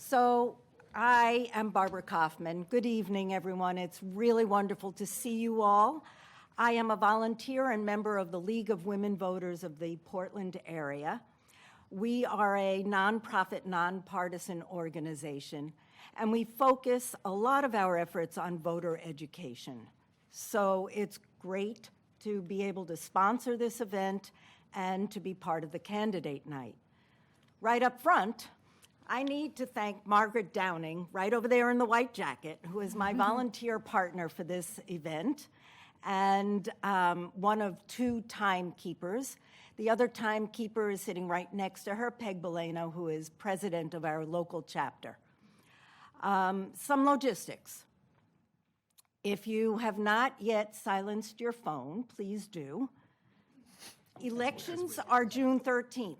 So I am Barbara Kaufman. Good evening, everyone. It's really wonderful to see you all. I am a volunteer and member of the League of Women Voters of the Portland area. We are a nonprofit, nonpartisan organization, and we focus a lot of our efforts on voter education. So it's great to be able to sponsor this event and to be part of the candidate night. Right up front, I need to thank Margaret Downing, right over there in the white jacket, who is my volunteer partner for this event and one of two timekeepers. The other timekeeper is sitting right next to her, Peg Boleno, who is president of our local chapter. Some logistics. If you have not yet silenced your phone, please do. Elections are June 13th.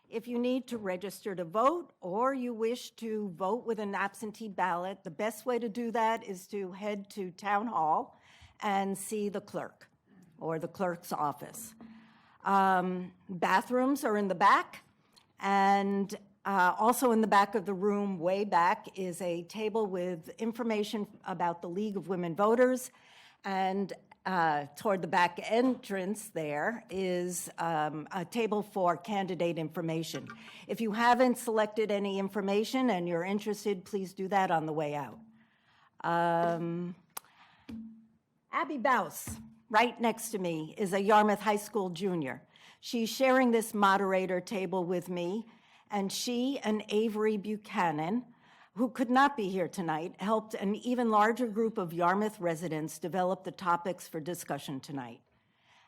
If you need to register to vote or you wish to vote with an absentee ballot, the best way to do that is to head to Town Hall and see the clerk or the clerk's office. Bathrooms are in the back, and also in the back of the room, way back, is a table with information about the League of Women Voters, and toward the back entrance there is a table for candidate information. If you haven't selected any information and you're interested, please do that on the way out. Abby Baus, right next to me, is a Yarmouth High School junior. She's sharing this moderator table with me, and she and Avery Buchanan, who could not be here tonight, helped an even larger group of Yarmouth residents develop the topics for discussion tonight.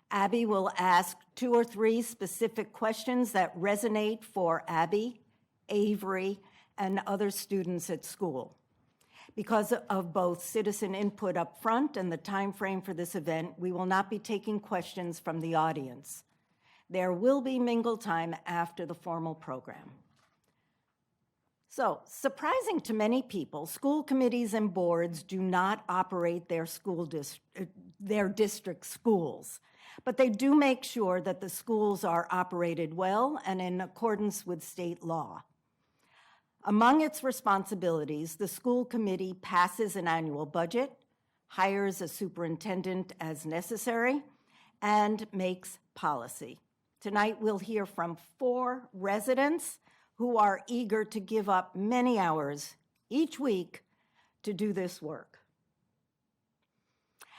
Abby will ask 2 or 3 specific questions that resonate for Abby, Avery, and other students at school. Because of both citizen input up front and the time frame for this event, we will not be taking questions from the audience. There will be mingle time after the formal program. So, surprising to many people, school committees and boards do not operate their district schools, but they do make sure that the schools are operated well and in accordance with state law. Among its responsibilities, the school committee passes an annual budget, hires a superintendent as necessary, and makes policy. Tonight, we'll hear from 4 residents who are eager to give up many hours each week to do this work.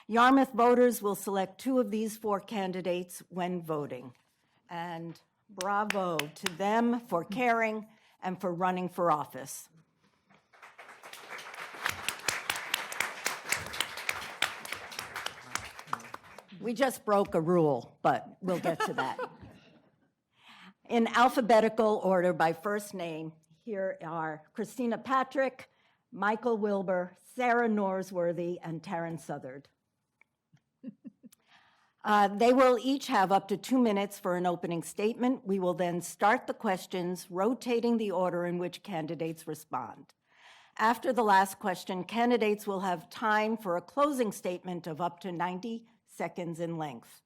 Yarmouth voters will select 2 of these 4 candidates when voting. And bravo to them for caring and for running for office. We just broke a rule, but we'll get to that. In alphabetical order by first name, here are Christina Patrick, Michael Wilbur, Sarah Norsworthy, and Taryn Southard. They will each have up to 2 minutes for an opening statement. We will then start the questions, rotating the order in which candidates respond. After the last question, candidates will have time for a closing statement of up to 90 seconds in length.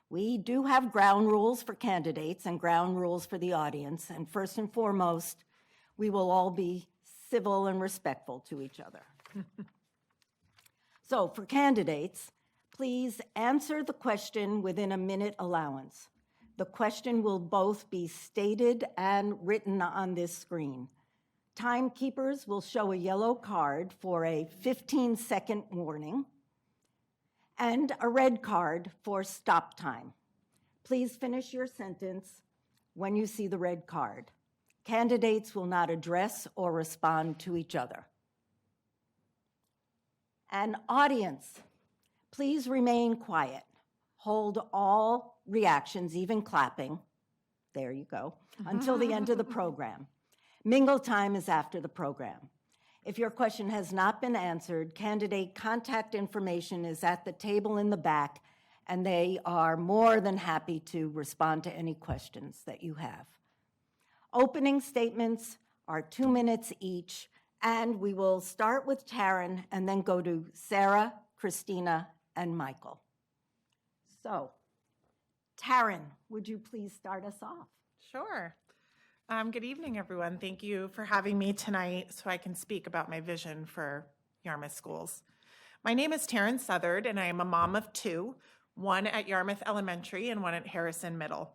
We do have ground rules for candidates and ground rules for the audience, and first and foremost, we will all be civil and respectful to each other. So for candidates, please answer the question within a minute allowance. The question will both be stated and written on this screen. Timekeepers will show a yellow card for a 15-second warning and a red card for stop time. Please finish your sentence when you see the red card. Candidates will not address or respond to each other. And audience, please remain quiet. Hold all reactions, even clapping, there you go, until the end of the program. Mingle time is after the program. If your question has not been answered, candidate contact information is at the table in the back, and they are more than happy to respond to any questions that you have. Opening statements are 2 minutes each, and we will start with Taryn and then go to Sarah, Christina, and Michael. So, Taryn, would you please start us off? Sure. Good evening, everyone. Thank you for having me tonight so I can speak about my vision for Yarmouth schools. My name is Taryn Southard, and I am a mom of two, one at Yarmouth Elementary and one at Harrison Middle.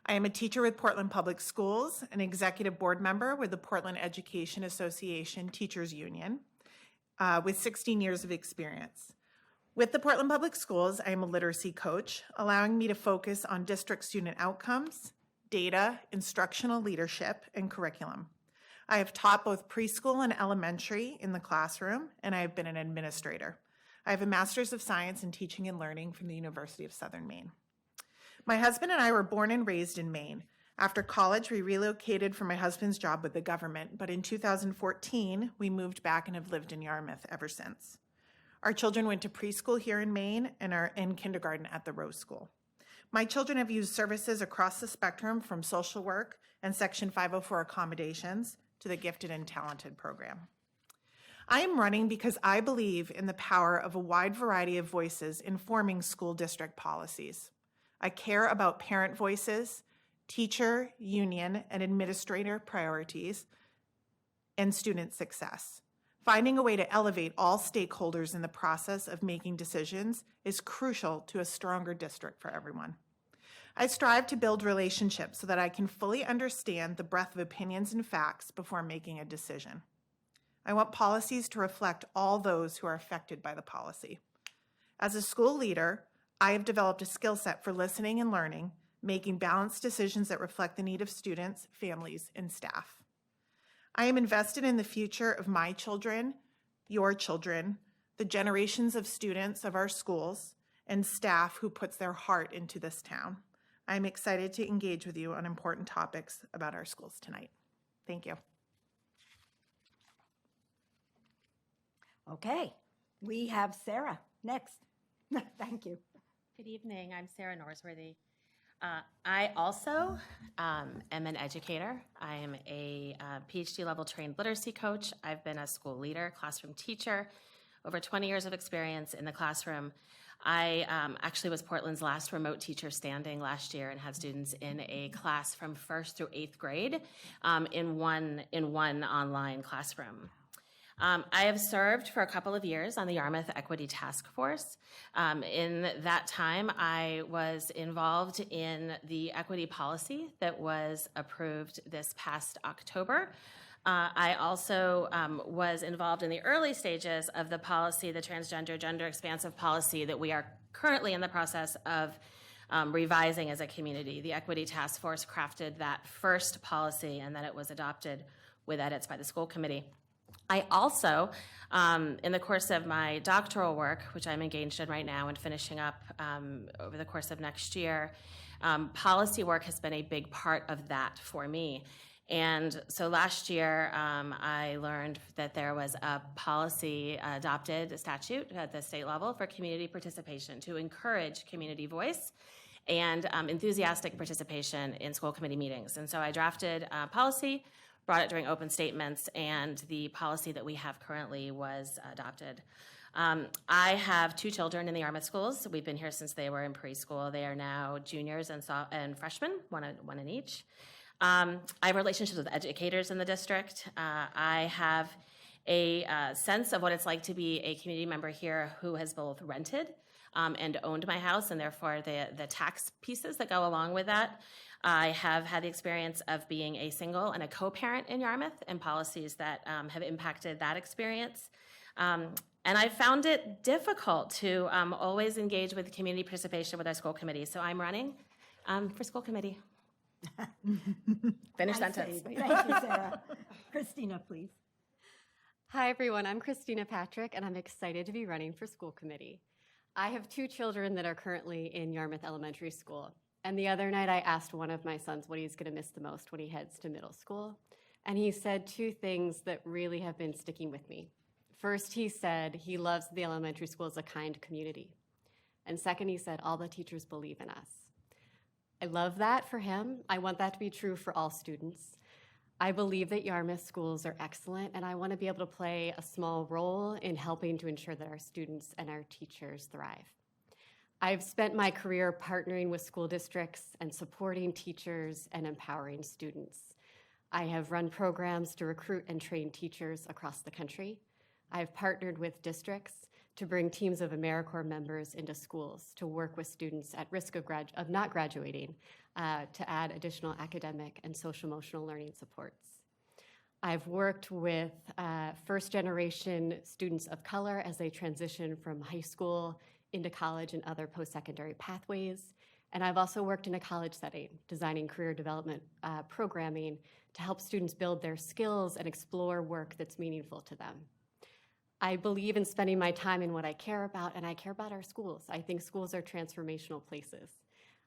I am a teacher with Portland Public Schools, an executive board member with the Portland Education Association Teachers Union, with 16 years of experience. With the Portland Public Schools, I am a literacy coach, allowing me to focus on district student outcomes, data, instructional leadership, and curriculum. I have taught both preschool and elementary in the classroom, and I have been an administrator. I have a Master's of Science in Teaching and Learning from the University of Southern Maine. My husband and I were born and raised in Maine. After college, we relocated for my husband's job with the government, but in 2014, we moved back and have lived in Yarmouth ever since. Our children went to preschool here in Maine and are in kindergarten at the Rose School. My children have used services across the spectrum from social work and Section 504 accommodations to the Gifted and Talented program. I am running because I believe in the power of a wide variety of voices informing school district policies. I care about parent voices, teacher, union, and administrator priorities, and student success. Finding a way to elevate all stakeholders in the process of making decisions is crucial to a stronger district for everyone. I strive to build relationships so that I can fully understand the breadth of opinions and facts before making a decision. I want policies to reflect all those who are affected by the policy. As a school leader, I have developed a skill set for listening and learning, making balanced decisions that reflect the need of students, families, and staff. I am invested in the future of my children, your children, the generations of students of our schools, and staff who puts their heart into this town. I am excited to engage with you on important topics about our schools tonight. Thank you. Okay, we have Sarah next. Thank you. Good evening. I'm Sarah Norsworthy. I also am an educator. I am a PhD level trained literacy coach. I've been a school leader, classroom teacher, over 20 years of experience in the classroom. I actually was Portland's last remote teacher standing last year and had students in a class from 1st through 8th grade in one online classroom. I have served for a couple of years on the Yarmouth Equity Task Force. In that time, I was involved in the equity policy that was approved this past October. I also was involved in the early stages of the policy, the transgender, gender expansive policy that we are currently in the process of revising as a community. The Equity Task Force crafted that first policy, and then it was adopted with edits by the school committee. I also, in the course of my doctoral work, which I'm engaged in right now and finishing up over the course of next year, policy work has been a big part of that for me. And so last year, I learned that there was a policy adopted, a statute at the state level for community participation to encourage community voice and enthusiastic participation in school committee meetings. And so I drafted policy, brought it during open statements, and the policy that we have currently was adopted. I have two children in the Yarmouth schools. We've been here since they were in preschool. They are now juniors and freshmen, one in each. I have relationships with educators in the district. I have a sense of what it's like to be a community member here who has both rented and owned my house, and therefore the tax pieces that go along with that. I have had the experience of being a single and a co-parent in Yarmouth and policies that have impacted that experience. And I found it difficult to always engage with community participation with our school committee. So I'm running for school committee. Finish sentence. Thank you, Sarah. Christina, please. Hi, everyone. I'm Christina Patrick, and I'm excited to be running for school committee. I have two children that are currently in Yarmouth Elementary School. And the other night, I asked one of my sons what he's going to miss the most when he heads to middle school. And he said two things that really have been sticking with me. First, he said he loves the elementary school as a kind community. And second, he said all the teachers believe in us. I love that for him. I want that to be true for all students. I believe that Yarmouth schools are excellent, and I want to be able to play a small role in helping to ensure that our students and our teachers thrive. I've spent my career partnering with school districts and supporting teachers and empowering students. I have run programs to recruit and train teachers across the country. I've partnered with districts to bring teams of AmeriCorps members into schools to work with students at risk of not graduating to add additional academic and social-emotional learning supports. I've worked with first-generation students of color as they transition from high school into college and other post-secondary pathways. And I've also worked in a college setting, designing career development programming to help students build their skills and explore work that's meaningful to them. I believe in spending my time in what I care about, and I care about our schools. I think schools are transformational places.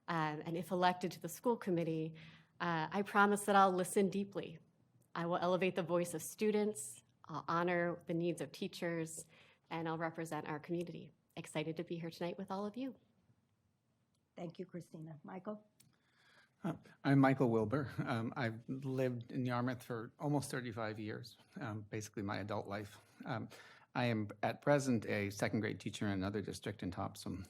And if elected to the school committee, I promise that I'll listen deeply. I will elevate the voice of students, I'll honor the needs of teachers, and I'll represent our community. Excited to be here tonight with all of you. Thank you, Christina. Michael? I'm Michael Wilbur. I've lived in Yarmouth for almost 35 years, basically my adult life. I am at present a second grade teacher in another district in Topsom.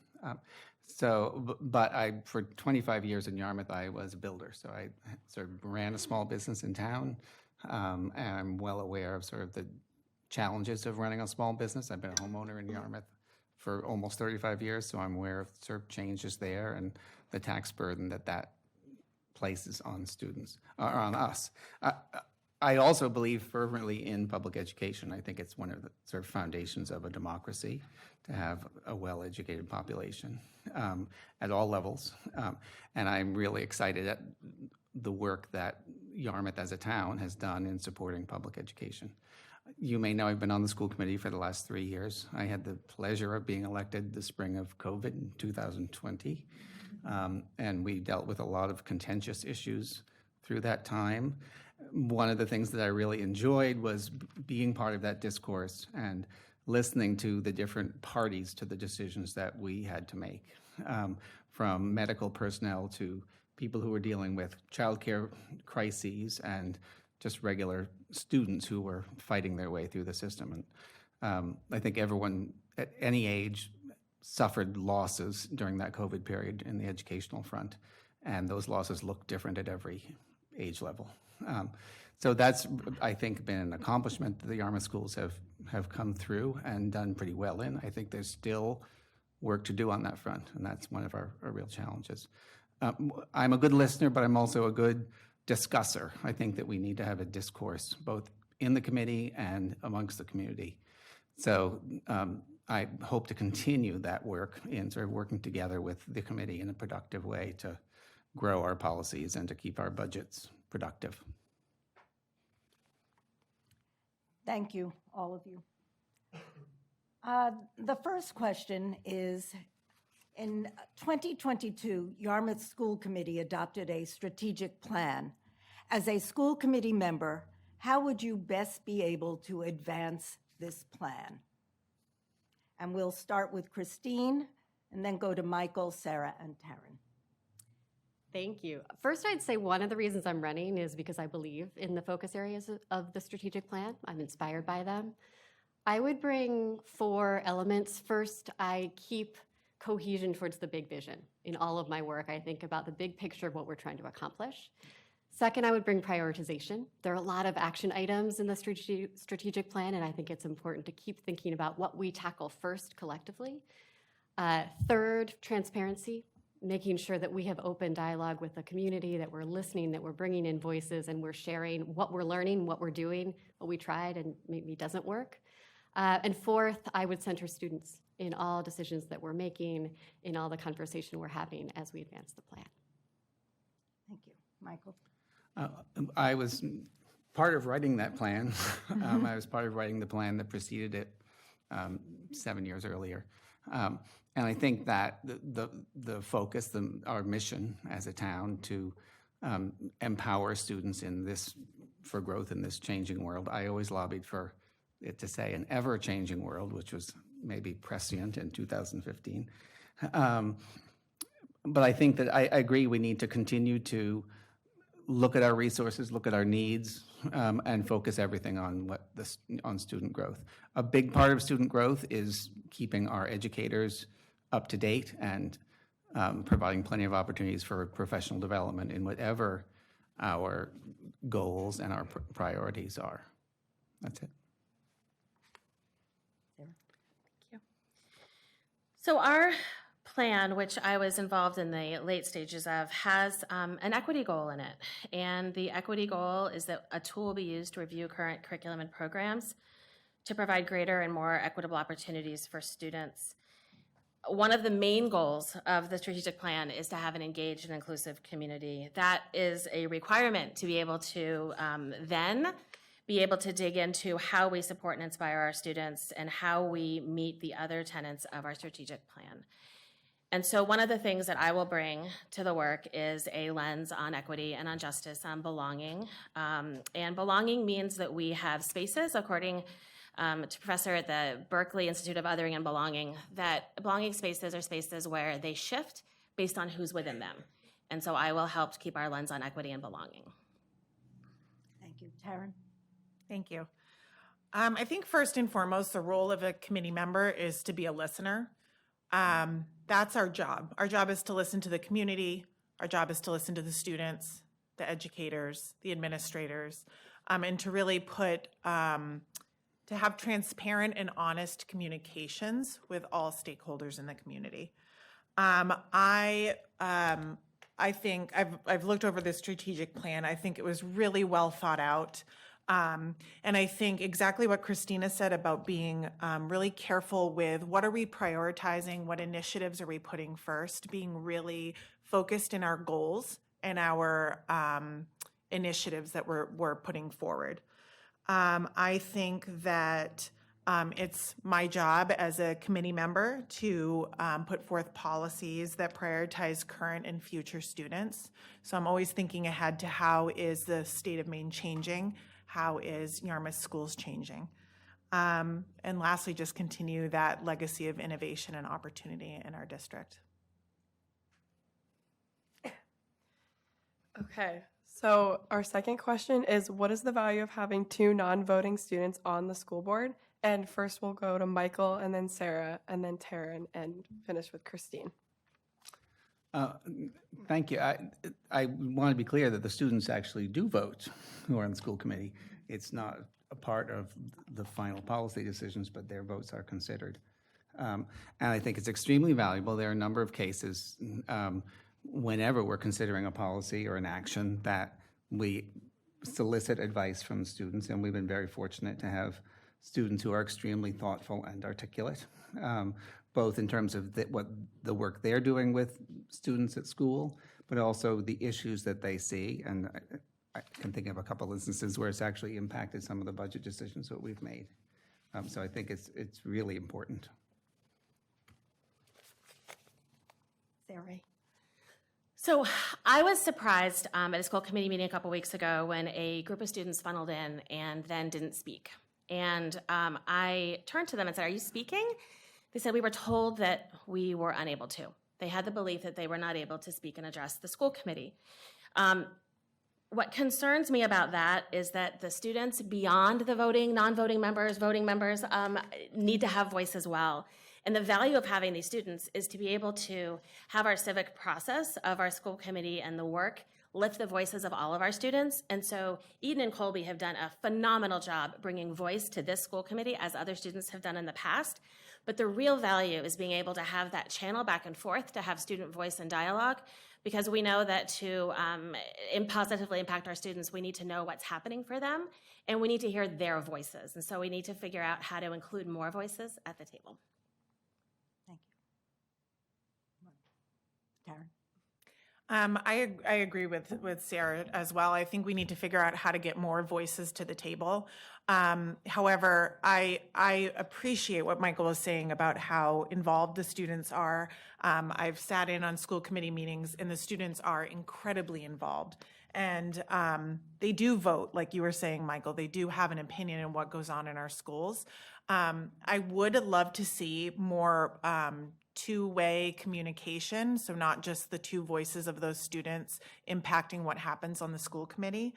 But for 25 years in Yarmouth, I was a builder. So I sort of ran a small business in town, and I'm well aware of sort of the challenges of running a small business. I've been a homeowner in Yarmouth for almost 35 years, so I'm aware of sort of changes there and the tax burden that places on students, or on us. I also believe fervently in public education. I think it's one of the sort of foundations of a democracy to have a well-educated population at all levels. And I'm really excited at the work that Yarmouth as a town has done in supporting public education. You may know I've been on the school committee for the last 3 years. I had the pleasure of being elected the spring of COVID in 2020. And we dealt with a lot of contentious issues through that time. One of the things that I really enjoyed was being part of that discourse and listening to the different parties to the decisions that we had to make, from medical personnel to people who were dealing with childcare crises and just regular students who were fighting their way through the system. And I think everyone at any age suffered losses during that COVID period in the educational front, and those losses look different at every age level. So that's, I think, been an accomplishment that the Yarmouth schools have come through and done pretty well in. I think there's still work to do on that front, and that's one of our real challenges. I'm a good listener, but I'm also a good discusser. I think that we need to have a discourse, both in the committee and amongst the community. So I hope to continue that work in sort of working together with the committee in a productive way to grow our policies and to keep our budgets productive. Thank you, all of you. The first question is, in 2022, Yarmouth School Committee adopted a strategic plan. As a school committee member, how would you best be able to advance this plan? And we'll start with Christine and then go to Michael, Sarah, and Taryn. Thank you. First, I'd say one of the reasons I'm running is because I believe in the focus areas of the strategic plan. I'm inspired by them. I would bring 4 elements. First, I keep cohesion towards the big vision. In all of my work, I think about the big picture of what we're trying to accomplish. Second, I would bring prioritization. There are a lot of action items in the strategic plan, and I think it's important to keep thinking about what we tackle first collectively. Third, transparency, making sure that we have open dialogue with the community, that we're listening, that we're bringing in voices, and we're sharing what we're learning, what we're doing, what we tried and maybe doesn't work. And fourth, I would center students in all decisions that we're making, in all the conversation we're having as we advance the plan. Thank you. Michael? I was part of writing that plan. I was part of writing the plan that preceded it 7 years earlier. And I think that the focus, our mission as a town to empower students for growth in this changing world. I always lobbied for it to say an ever-changing world, which was maybe prescient in 2015. But I think that I agree we need to continue to look at our resources, look at our needs, and focus everything on on student growth. A big part of student growth is keeping our educators up to date and providing plenty of opportunities for professional development in whatever our goals and our priorities are. That's it. So our plan, which I was involved in the late stages of, has an equity goal in it. And the equity goal is that a tool will be used to review current curriculum and programs to provide greater and more equitable opportunities for students. One of the main goals of the strategic plan is to have an engaged and inclusive community. That is a requirement to be able to then be able to dig into how we support and inspire our students and how we meet the other tenets of our strategic plan. And so one of the things that I will bring to the work is a lens on equity and on justice, on belonging. And belonging means that we have spaces, according to professor at the Berkeley Institute of Othering and Belonging, that belonging spaces are spaces where they shift based on who's within them. And so I will help keep our lens on equity and belonging. Thank you. Taryn? Thank you. I think first and foremost, the role of a committee member is to be a listener. That's our job. Our job is to listen to the community. Our job is to listen to the students, the educators, the administrators, and to really to have transparent and honest communications with all stakeholders in the community. I think I've looked over the strategic plan. I think it was really well thought out. And I think exactly what Christina said about being really careful with what are we prioritizing, what initiatives are we putting first, being really focused in our goals and our initiatives that we're putting forward. I think that it's my job as a committee member to put forth policies that prioritize current and future students. So I'm always thinking ahead to how is the state of Maine changing? How is Yarmouth schools changing? And lastly, just continue that legacy of innovation and opportunity in our district. Okay, so our second question is, what is the value of having 2 non-voting students on the school board? And first we'll go to Michael, and then Sarah, and then Taryn, and finish with Christine. Thank you. I want to be clear that the students actually do vote who are on the school committee. It's not a part of the final policy decisions, but their votes are considered. And I think it's extremely valuable. There are a number of cases whenever we're considering a policy or an action that we solicit advice from students, and we've been very fortunate to have students who are extremely thoughtful and articulate, both in terms of what the work they're doing with students at school, but also the issues that they see. And I can think of a couple instances where it's actually impacted some of the budget decisions that we've made. So I think it's really important. Sarah? So I was surprised at a school committee meeting a couple weeks ago when a group of students funneled in and then didn't speak. And I turned to them and said, "Are you speaking?" They said, "We were told that we were unable to." They had the belief that they were not able to speak and address the school committee. What concerns me about that is that the students beyond the voting, non-voting members, voting members, need to have voice as well. And the value of having these students is to be able to have our civic process of our school committee and the work lift the voices of all of our students. And so Eden and Colby have done a phenomenal job bringing voice to this school committee, as other students have done in the past. But the real value is being able to have that channel back and forth to have student voice and dialogue, because we know that to positively impact our students, we need to know what's happening for them, and we need to hear their voices. And so we need to figure out how to include more voices at the table. Thank you. Taryn? I agree with Sarah as well. I think we need to figure out how to get more voices to the table. However, I appreciate what Michael was saying about how involved the students are. I've sat in on school committee meetings, and the students are incredibly involved. And they do vote, like you were saying, Michael. They do have an opinion in what goes on in our schools. I would love to see more two-way communication, so not just the 2 voices of those students impacting what happens on the school committee.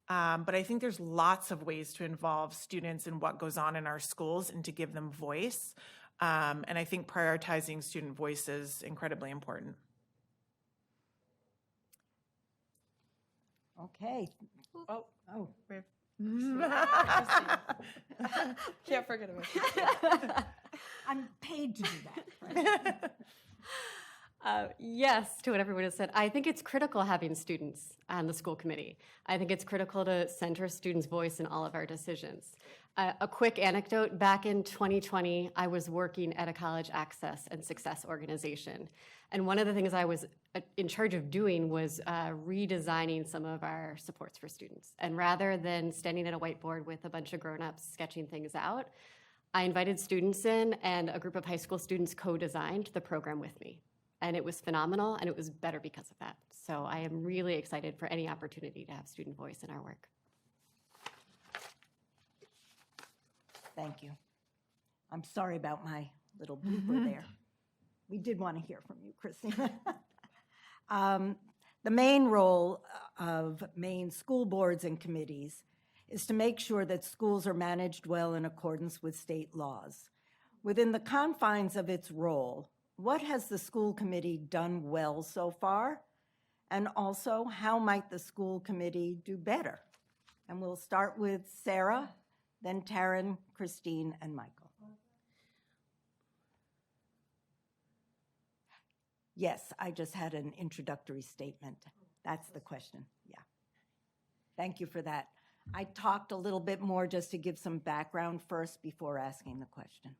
But I think there's lots of ways to involve students in what goes on in our schools and to give them voice. And I think prioritizing student voice is incredibly important. Okay. Oh, Oh, we can't forget about you. I'm paid to do that. Right? Yes, to what everyone has said. I think it's critical having students on the school committee. I think it's critical to center students' voice in all of our decisions. A quick anecdote, back in 2020, I was working at a college access and success organization. And one of the things I was in charge of doing was redesigning some of our supports for students. And rather than standing at a whiteboard with a bunch of grown-ups sketching things out, I invited students in, and a group of high school students co-designed the program with me. And it was phenomenal, and it was better because of that. So I am really excited for any opportunity to have student voice in our work. Thank you. I'm sorry about my little blooper there. We did want to hear from you, Christina. The main role of Maine school boards and committees is to make sure that schools are managed well in accordance with state laws. Within the confines of its role, what has the school committee done well so far? And also, how might the school committee do better? And we'll start with Sarah, then Taryn, Christine, and Michael. Yes, I just had an introductory statement. That's the question, yeah. Thank you for that. I talked a little bit more just to give some background first before asking the question.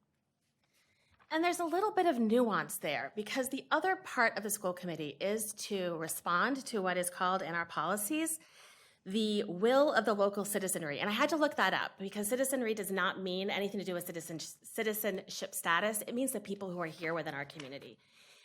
And there's a little bit of nuance there because the other part of the school committee is to respond to what is called in our policies the will of the local citizenry. And I had to look that up because citizenry does not mean anything to do with citizenship status. It means the people who are here within our community.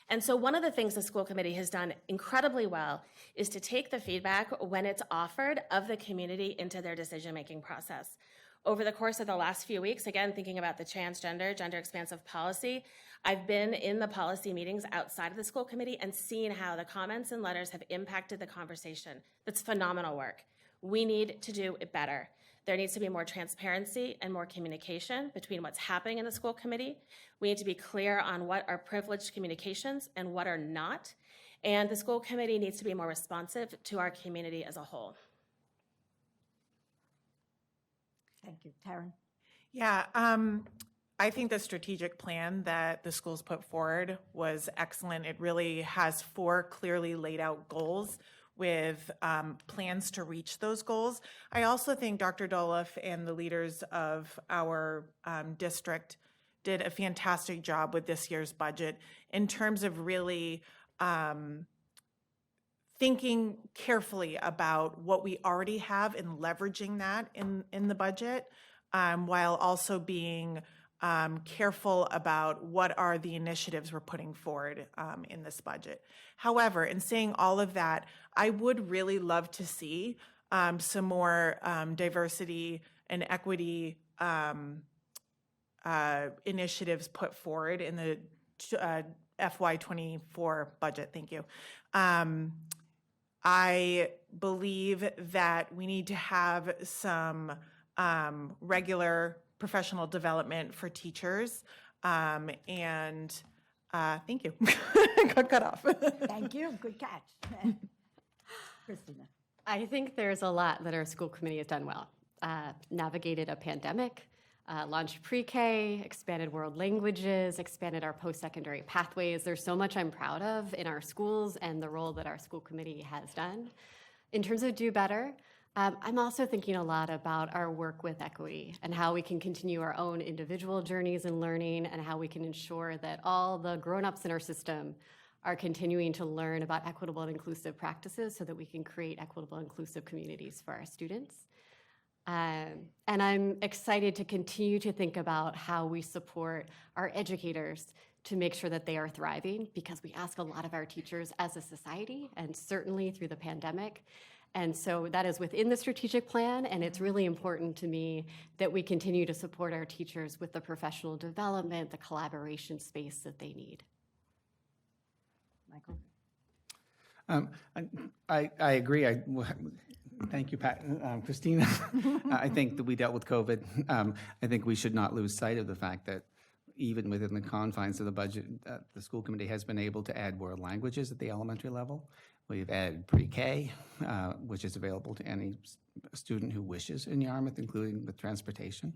And so one of the things the school committee has done incredibly well is to take the feedback when it's offered of the community into their decision-making process. Over the course of the last few weeks, again, thinking about the transgender, gender expansive policy, I've been in the policy meetings outside of the school committee and seen how the comments and letters have impacted the conversation. That's phenomenal work. We need to do it better. There needs to be more transparency and more communication between what's happening in the school committee. We need to be clear on what are privileged communications and what are not. And the school committee needs to be more responsive to our community as a whole. Thank you. Taryn? Yeah, I think the strategic plan that the schools put forward was excellent. It really has 4 clearly laid out goals with plans to reach those goals. I also think Dr. Doloff and the leaders of our district did a fantastic job with this year's budget in terms of really thinking carefully about what we already have and leveraging that in the budget, while also being careful about what are the initiatives we're putting forward in this budget. However, in saying all of that, I would really love to see some more diversity and equity initiatives put forward in the FY24 budget. Thank you. I believe that we need to have some regular professional development for teachers. And thank you. Got cut off. Thank you. Good catch. Christina? I think there's a lot that our school committee has done well. Navigated a pandemic, launched pre-K, expanded world languages, expanded our post-secondary pathways. There's so much I'm proud of in our schools and the role that our school committee has done. In terms of do better, I'm also thinking a lot about our work with equity and how we can continue our own individual journeys in learning and how we can ensure that all the grown-ups in our system are continuing to learn about equitable and inclusive practices so that we can create equitable, inclusive communities for our students. And I'm excited to continue to think about how we support our educators to make sure that they are thriving, because we ask a lot of our teachers as a society, and certainly through the pandemic. And so that is within the strategic plan, and it's really important to me that we continue to support our teachers with the professional development, the collaboration space that they need. Michael? I agree. Thank you, Pat. Christina. I think that we dealt with COVID. I think we should not lose sight of the fact that even within the confines of the budget, the school committee has been able to add world languages at the elementary level. We've added pre-K, which is available to any student who wishes in Yarmouth, including with transportation.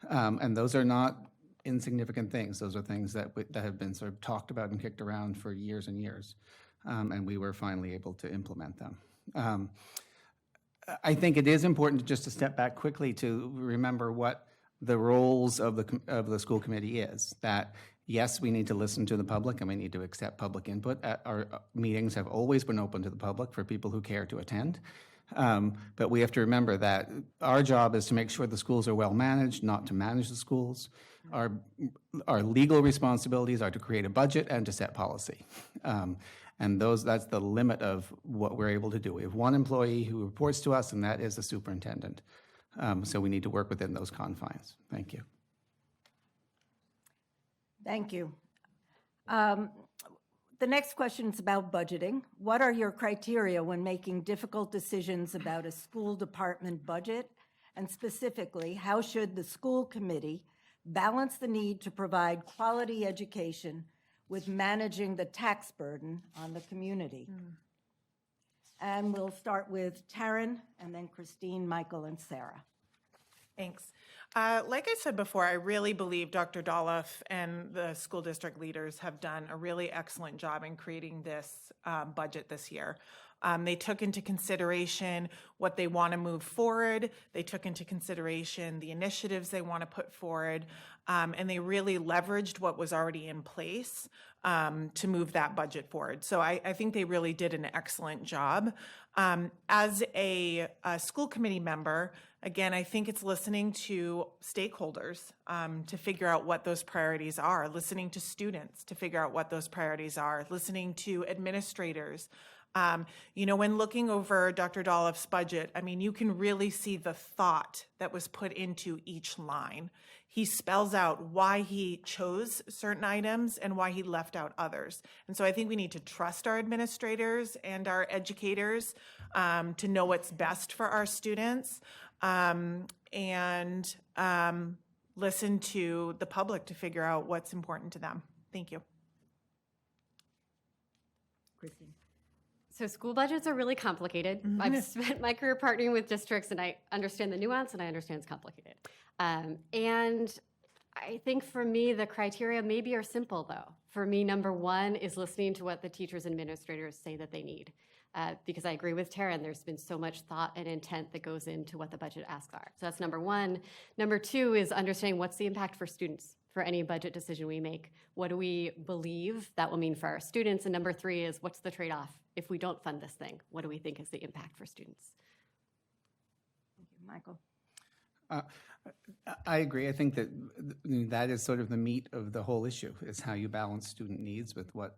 And those are not insignificant things. Those are things that have been sort of talked about and kicked around for years and years. And we were finally able to implement them. I think it is important just to step back quickly to remember what the roles of the school committee is. That yes, we need to listen to the public and we need to accept public input. Our meetings have always been open to the public for people who care to attend. But we have to remember that our job is to make sure the schools are well managed, not to manage the schools. Our legal responsibilities are to create a budget and to set policy. And that's the limit of what we're able to do. We have one employee who reports to us, and that is the superintendent. So we need to work within those confines. Thank you. Thank you. The next question is about budgeting. What are your criteria when making difficult decisions about a school department budget? And specifically, how should the school committee balance the need to provide quality education with managing the tax burden on the community? And we'll start with Taryn, and then Christine, Michael, and Sarah. Thanks. Like I said before, I really believe Dr. Dolph and the school district leaders have done a really excellent job in creating this budget this year. They took into consideration what they want to move forward. They took into consideration the initiatives they want to put forward, and they really leveraged what was already in place to move that budget forward. So I think they really did an excellent job. As a school committee member, again, I think it's listening to stakeholders to figure out what those priorities are, listening to students to figure out what those priorities are, listening to administrators. When looking over Dr. Dolph's budget, I mean, you can really see the thought that was put into each line. He spells out why he chose certain items and why he left out others. And so I think we need to trust our administrators and our educators to know what's best for our students, and listen to the public to figure out what's important to them. Thank you. Christine. So school budgets are really complicated. I've spent my career partnering with districts, and I understand the nuance, and I understand it's complicated. And I think for me, the criteria maybe are simple, though. For me, number one is listening to what the teachers and administrators say that they need. Because I agree with Taryn, there's been so much thought and intent that goes into what the budget asks are. So that's number one. Number two is understanding what's the impact for students for any budget decision we make. What do we believe that will mean for our students? And number three is what's the trade-off? If we don't fund this thing, what do we think is the impact for students? Thank you, Michael. I agree. I think that is sort of the meat of the whole issue, is how you balance student needs with what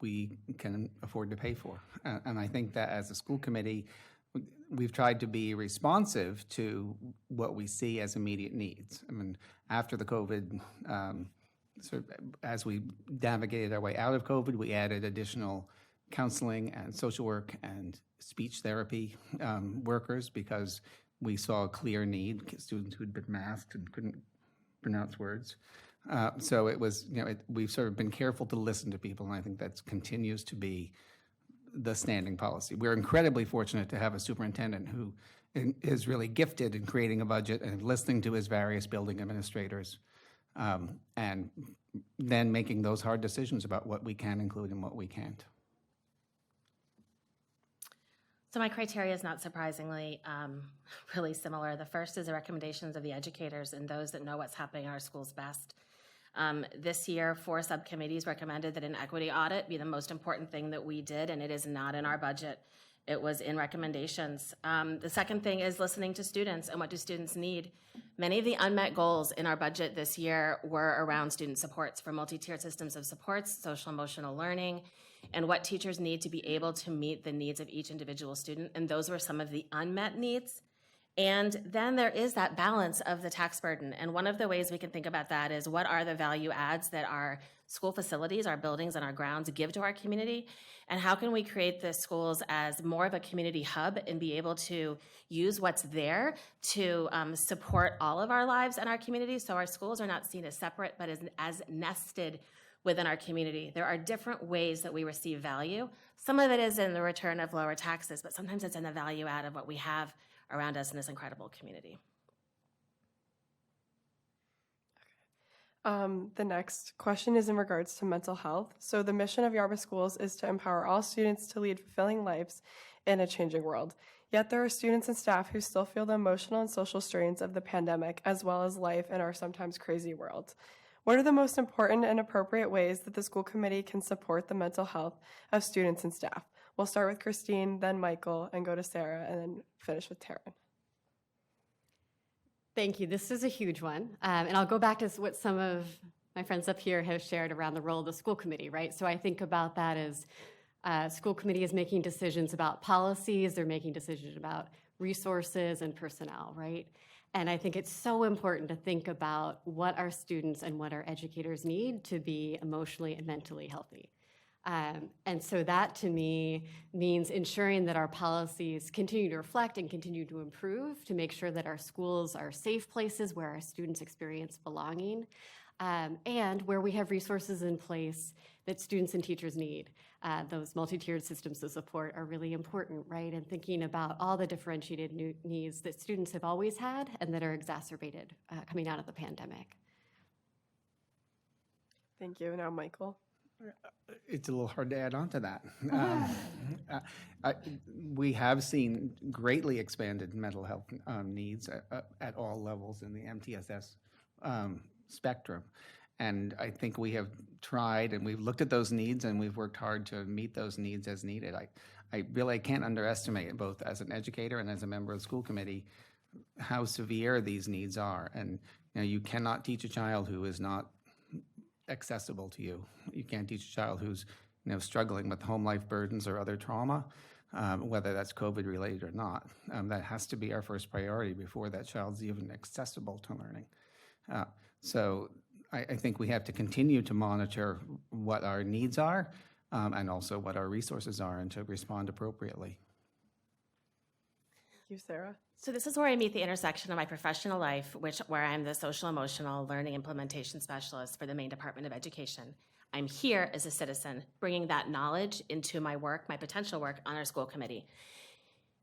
we can afford to pay for. And I think that as a school committee, we've tried to be responsive to what we see as immediate needs. I mean, after the COVID, as we navigated our way out of COVID, we added additional counseling and social work and speech therapy workers because we saw a clear need, students who'd been masked and couldn't pronounce words. So it was, we've sort of been careful to listen to people, and I think that continues to be the standing policy. We're incredibly fortunate to have a superintendent who is really gifted in creating a budget and listening to his various building administrators, and then making those hard decisions about what we can include and what we can't. So my criteria is not surprisingly really similar. The first is the recommendations of the educators and those that know what's happening in our schools best. This year, 4 subcommittees recommended that an equity audit be the most important thing that we did, and it is not in our budget. It was in recommendations. The second thing is listening to students and what do students need. Many of the unmet goals in our budget this year were around student supports, for multi-tiered systems of supports, social emotional learning, and what teachers need to be able to meet the needs of each individual student. And those were some of the unmet needs. And then there is that balance of the tax burden. And one of the ways we can think about that is what are the value adds that our school facilities, our buildings, and our grounds give to our community? And how can we create the schools as more of a community hub and be able to use what's there to support all of our lives and our communities, so our schools are not seen as separate but as nested within our community. There are different ways that we receive value. Some of it is in the return of lower taxes, but sometimes it's in the value add of what we have around us in this incredible community. The next question is in regards to mental health. So the mission of Yarmouth Schools is to empower all students to lead fulfilling lives in a changing world. Yet there are students and staff who still feel the emotional and social strains of the pandemic, as well as life in our sometimes crazy world. What are the most important and appropriate ways that the school committee can support the mental health of students and staff? We'll start with Christine, then Michael, and go to Sarah, and then finish with Taryn. Thank you. This is a huge one. And I'll go back to what some of my friends up here have shared around the role of the school committee, right? So I think about that as school committee is making decisions about policies, they're making decisions about resources and personnel, right? And I think it's so important to think about what our students and what our educators need to be emotionally and mentally healthy. And so that to me means ensuring that our policies continue to reflect and continue to improve to make sure that our schools are safe places where our students experience belonging, and where we have resources in place that students and teachers need. Those multi-tiered systems of support are really important, right? And thinking about all the differentiated needs that students have always had and that are exacerbated coming out of the pandemic. Thank you. Now, Michael. It's a little hard to add on to that. We have seen greatly expanded mental health needs at all levels in the MTSS spectrum. And I think we have tried and we've looked at those needs and we've worked hard to meet those needs as needed. I really can't underestimate it, both as an educator and as a member of the school committee, how severe these needs are. And you cannot teach a child who is not accessible to you. You can't teach a child who's struggling with home life burdens or other trauma, whether that's COVID related or not. That has to be our first priority before that child's even accessible to learning. So I think we have to continue to monitor what our needs are and also what our resources are and to respond appropriately. Thank you, Sarah. So this is where I meet the intersection of my professional life, where I'm the social emotional learning implementation specialist for the Maine Department of Education. I'm here as a citizen, bringing that knowledge into my work, my potential work on our school committee.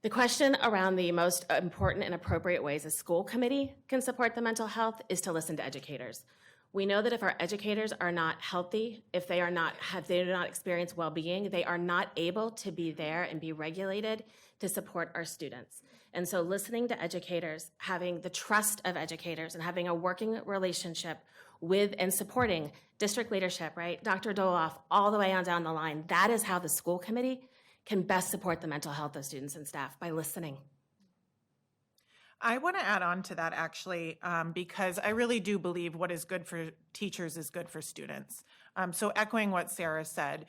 The question around the most important and appropriate ways a school committee can support the mental health is to listen to educators. We know that if our educators are not healthy, if they do not experience well-being, they are not able to be there and be regulated to support our students. And so listening to educators, having the trust of educators, and having a working relationship with and supporting district leadership, right? Dr. Doloff, all the way on down the line, that is how the school committee can best support the mental health of students and staff, by listening. I want to add on to that, actually, because I really do believe what is good for teachers is good for students. So echoing what Sarah said,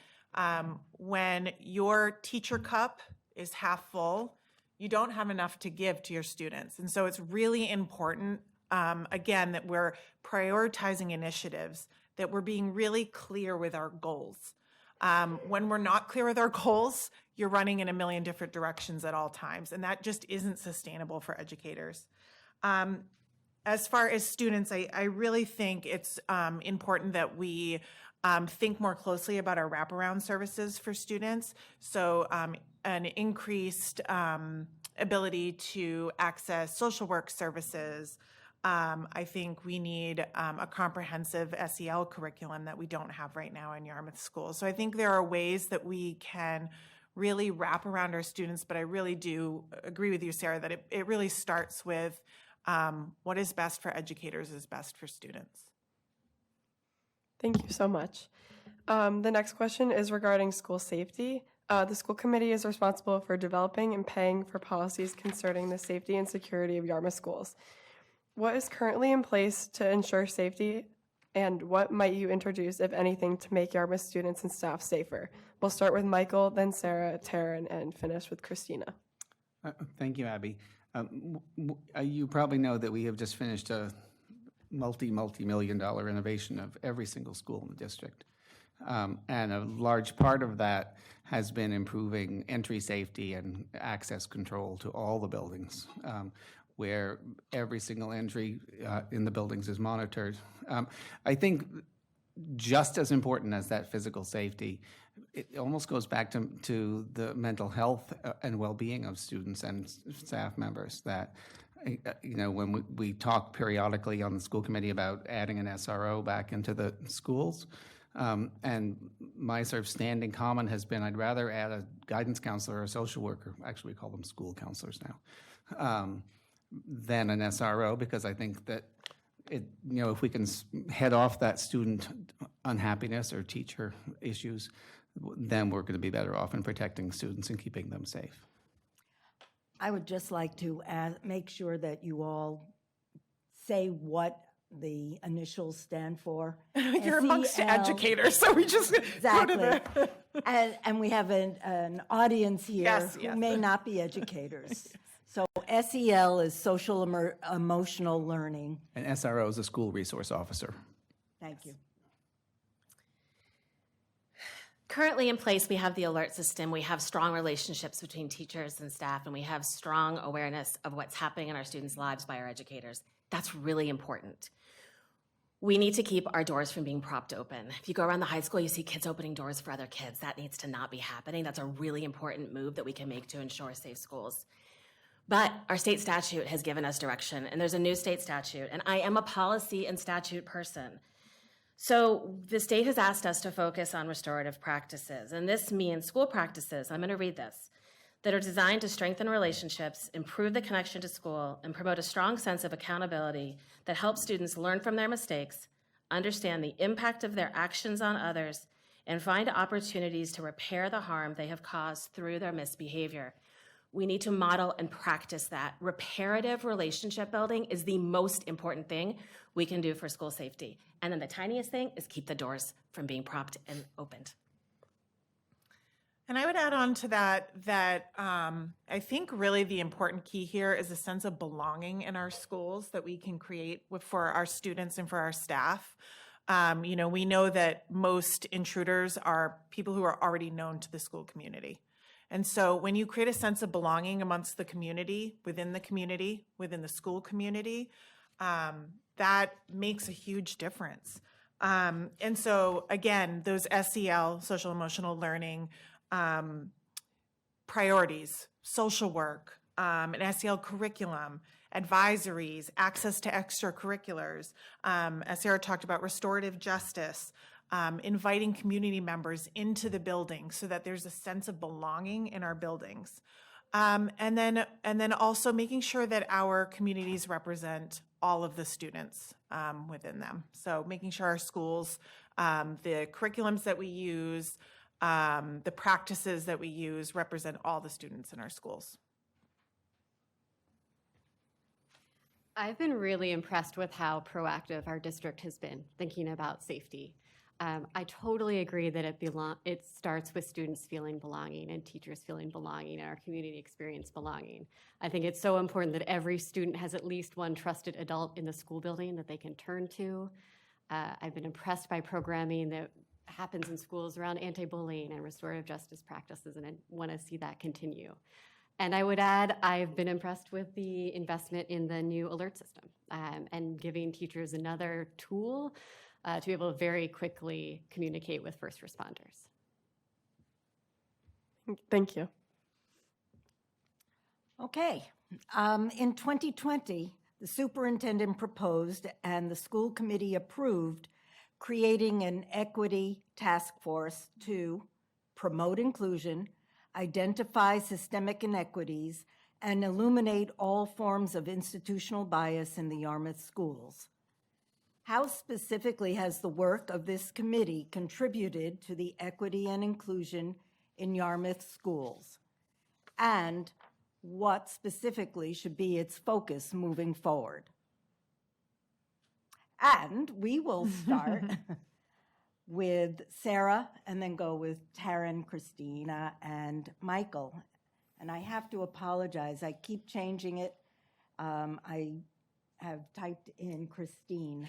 when your teacher cup is half full, you don't have enough to give to your students. And so it's really important, again, that we're prioritizing initiatives, that we're being really clear with our goals. When we're not clear with our goals, you're running in a million different directions at all times, and that just isn't sustainable for educators. As far as students, I really think it's important that we think more closely about our wraparound services for students. So an increased ability to access social work services. I think we need a comprehensive SEL curriculum that we don't have right now in Yarmouth schools. So I think there are ways that we can really wrap around our students, but I really do agree with you, Sarah, that it really starts with what is best for educators is best for students. Thank you so much. The next question is regarding school safety. The school committee is responsible for developing and paying for policies concerning the safety and security of Yarmouth schools. What is currently in place to ensure safety, and what might you introduce, if anything, to make Yarmouth students and staff safer? We'll start with Michael, then Sarah, Taryn, and finish with Christina. Thank you, Abby. You probably know that we have just finished a multi-million-dollar renovation of every single school in the district. And a large part of that has been improving entry safety and access control to all the buildings, where every single entry in the buildings is monitored. I think just as important as that physical safety, it almost goes back to the mental health and well-being of students and staff members. That, when we talk periodically on the school committee about adding an SRO back into the schools, and my sort of standing comment has been, I'd rather add a guidance counselor or a social worker, actually we call them school counselors now, than an SRO, because I think that if we can head off that student unhappiness or teacher issues, then we're going to be better off in protecting students and keeping them safe. I would just like to make sure that you all say what the initials stand for. You're amongst SEL. educators, so we just Exactly. go to the... And we have an audience here Yes, who yes. may not be educators. So SEL is social emotional learning. And SRO is a school resource officer. Thank you. Currently in place, we have the alert system. We have strong relationships between teachers and staff, and we have strong awareness of what's happening in our students' lives by our educators. That's really important. We need to keep our doors from being propped open. If you go around the high school, you see kids opening doors for other kids. That needs to not be happening. That's a really important move that we can make to ensure safe schools. But our state statute has given us direction, and there's a new state statute, and I am a policy and statute person. So the state has asked us to focus on restorative practices, and this means school practices, I'm going to read this, that are designed to strengthen relationships, improve the connection to school, and promote a strong sense of accountability that helps students learn from their mistakes, understand the impact of their actions on others, and find opportunities to repair the harm they have caused through their misbehavior. We need to model and practice that. Reparative relationship building is the most important thing we can do for school safety. And then the tiniest thing is keep the doors from being propped and opened. And I would add on to that I think really the important key here is a sense of belonging in our schools that we can create for our students and for our staff. We know that most intruders are people who are already known to the school community. And so when you create a sense of belonging amongst the community, within the school community, that makes a huge difference. And so again, those SEL, social emotional learning, priorities, social work, an SEL curriculum, advisories, access to extracurriculars, as Sarah talked about, restorative justice, inviting community members into the building so that there's a sense of belonging in our buildings. And then also making sure that our communities represent all of the students within them. So making sure our schools, the curriculums that we use, the practices that we use represent all the students in our schools. I've been really impressed with how proactive our district has been thinking about safety. I totally agree that it starts with students feeling belonging and teachers feeling belonging and our community experience belonging. I think it's so important that every student has at least one trusted adult in the school building that they can turn to. I've been impressed by programming that happens in schools around anti-bullying and restorative justice practices, and I want to see that continue. And I would add, I've been impressed with the investment in the new alert system and giving teachers another tool to be able to very quickly communicate with first responders. Thank you. Okay. In 2020, the superintendent proposed and the school committee approved creating an equity task force to promote inclusion, identify systemic inequities, and illuminate all forms of institutional bias in the Yarmouth schools. How specifically has the work of this committee contributed to the equity and inclusion in Yarmouth schools? And what specifically should be its focus moving forward? And we will start with Sarah and then go with Taryn, Christina, and Michael. And I have to apologize. I keep changing it I have typed in Christine.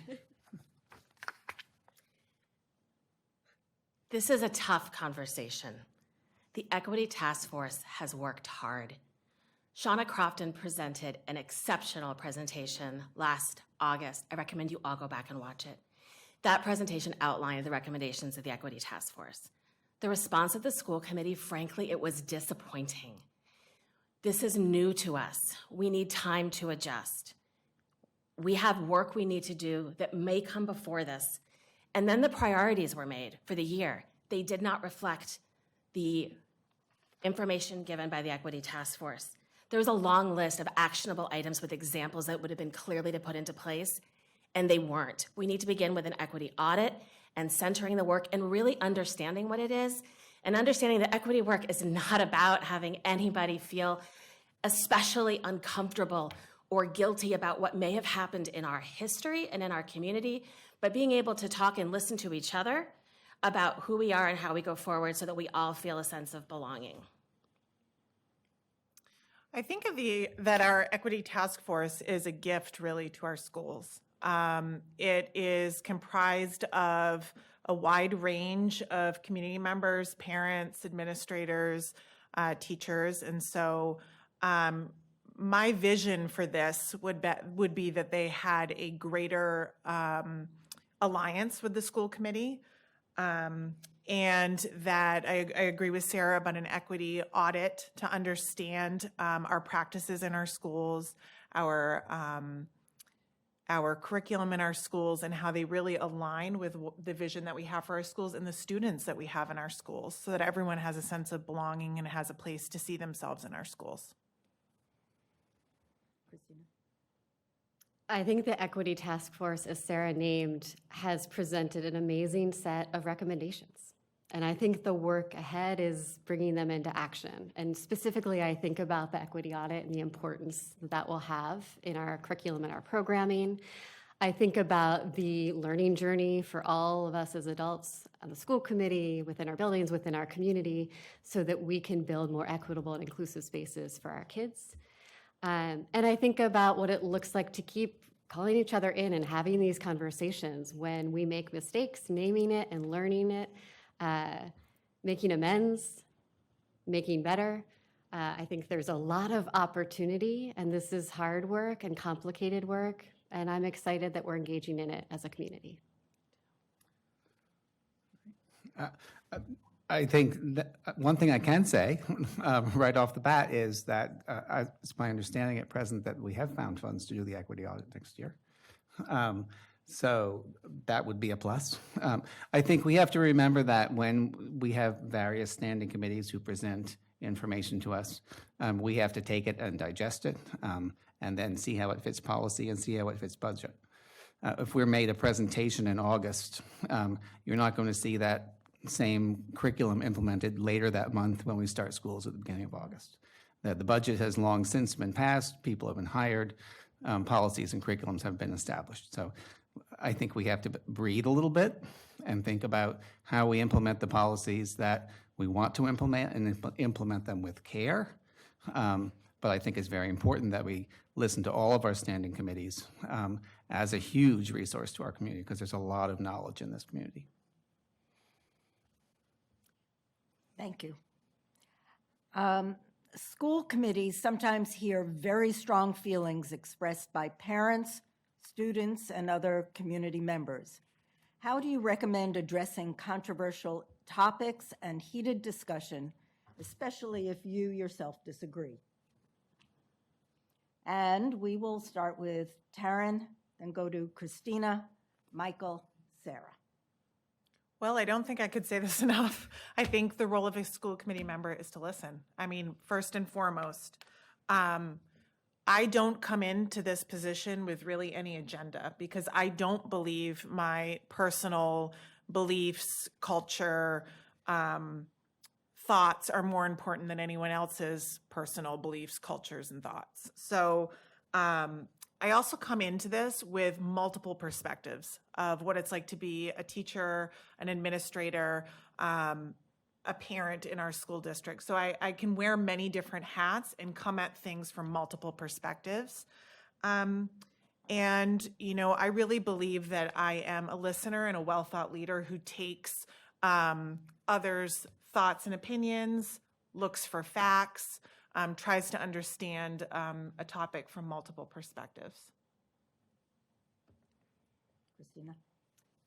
This is a tough conversation. The Equity Task Force has worked hard. Shauna Crofton presented an exceptional presentation last August. I recommend you all go back and watch it. That presentation outlined the recommendations of the Equity Task Force. The response of the school committee, frankly, it was disappointing. This is new to us. We need time to adjust. We have work we need to do that may come before this. And then the priorities were made for the year. They did not reflect the information given by the Equity Task Force. There was a long list of actionable items with examples that would have been clearly to put into place, and they weren't. We need to begin with an equity audit and centering the work and really understanding what it is, and understanding that equity work is not about having anybody feel especially uncomfortable or guilty about what may have happened in our history and in our community, but being able to talk and listen to each other about who we are and how we go forward so that we all feel a sense of belonging. I think that our Equity Task Force is a gift really to our schools. It is comprised of a wide range of community members, parents, administrators, teachers, and so my vision for this would be that they had a greater alliance with the school committee, and that I agree with Sarah about an equity audit to understand our practices in our schools, our curriculum in our schools, and how they really align with the vision that we have for our schools and the students that we have in our schools, so that everyone has a sense of belonging and has a place to see themselves in our schools. I think the Equity Task Force, as Sarah named, has presented an amazing set of recommendations. And I think the work ahead is bringing them into action. And specifically, I think about the equity audit and the importance that will have in our curriculum and our programming. I think about the learning journey for all of us as adults on the school committee, within our buildings, within our community, so that we can build more equitable and inclusive spaces for our kids. And I think about what it looks like to keep calling each other in and having these conversations when we make mistakes, naming it and learning it, making amends, making better. I think there's a lot of opportunity, and this is hard work and complicated work, and I'm excited that we're engaging in it as a community. I think that one thing I can say right off the bat is that it's my understanding at present that we have found funds to do the equity audit next year. So that would be a plus. I think we have to remember that when we have various standing committees who present information to us, we have to take it and digest it and then see how it fits policy and see how it fits budget. If we're made a presentation in August, you're not going to see that same curriculum implemented later that month when we start schools at the beginning of August. The budget has long since been passed, people have been hired, policies and curriculums have been established. So I think we have to breathe a little bit and think about how we implement the policies that we want to implement and implement them with care. But I think it's very important that we listen to all of our standing committees as a huge resource to our community, because there's a lot of knowledge in this community. Thank you. School committees sometimes hear very strong feelings expressed by parents, students, and other community members. How do you recommend addressing controversial topics and heated discussion, especially if you yourself disagree? And we will start with Taryn, then go to Christina, Michael, Sarah. Well, I don't think I could say this enough. I think the role of a school committee member is to listen. I mean, first and foremost, I don't come into this position with really any agenda, because I don't believe my personal beliefs, culture, thoughts are more important than anyone else's personal beliefs, cultures, and thoughts. So I also come into this with multiple perspectives of what it's like to be a teacher, an administrator, a parent in our school district. So I can wear many different hats and come at things from multiple perspectives. And, I really believe that I am a listener and a well-thought leader who takes others' thoughts and opinions, looks for facts, tries to understand a topic from multiple perspectives. Christina?